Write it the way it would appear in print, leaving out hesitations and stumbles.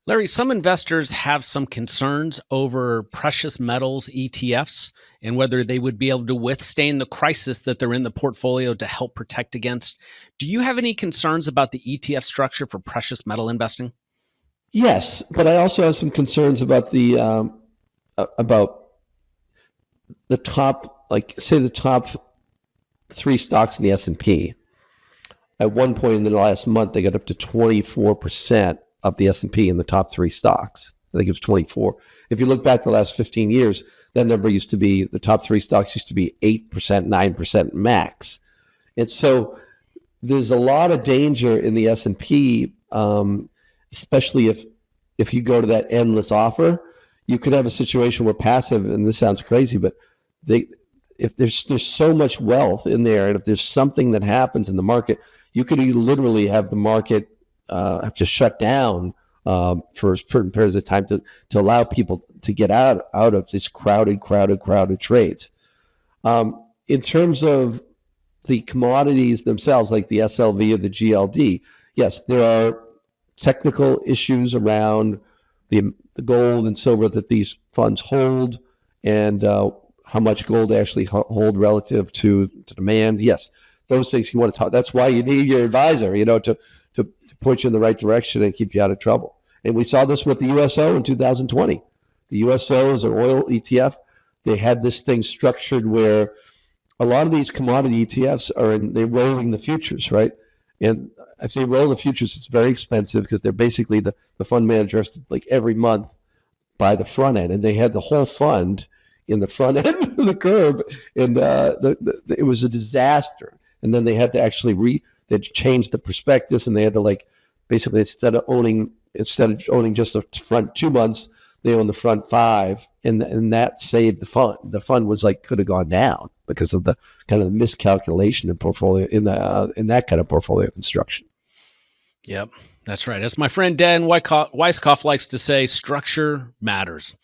Larry, some investors have some concerns over precious metals ETFs and whether they would be able to withstand the crisis that they're in the portfolio to help protect against. Do you have any concerns about the ETF structure for precious metal investing? Yes, but I also have some concerns about about the top, like say the top three stocks in the S&P. At one point in the last month, they got up to 24% of the S&P in the top three stocks. I think it was 24. If you look back the last 15 years, that number used to be, the top three stocks used to be 8%, 9% max. And so there's a lot of danger in the S&P, especially if you go to that endless offer. You could have a situation where passive, and this sounds crazy, but if there's so much wealth in there, and if there's something that happens in the market, you could literally have the market have to shut down for certain periods of time to allow people to get out of these crowded trades. In terms of the commodities themselves, like the SLV or the GLD, yes, there are technical issues around the gold and silver that these funds hold, and how much gold they actually hold relative to demand. Yes, those things you want to talk. That's why you need your advisor, to point you in the right direction and keep you out of trouble. And we saw this with the USO in 2020. The USO is an oil ETF. They had this thing structured where a lot of these commodity ETFs they're rolling the futures, right? And if they roll the futures, it's very expensive because they're basically the fund manager has to, like, every month buy the front end, and they had the whole fund in the front end of the curve, and it was a disaster. And then they had to actually they changed the prospectus, and they had to, basically instead of owning just the front 2 months, they own the front 5, and that saved the fund. The fund was could have gone down because of the kind of miscalculation in portfolio in that kind of portfolio construction. Yep, that's right. As my friend Dan Weisskopf likes to say, structure matters.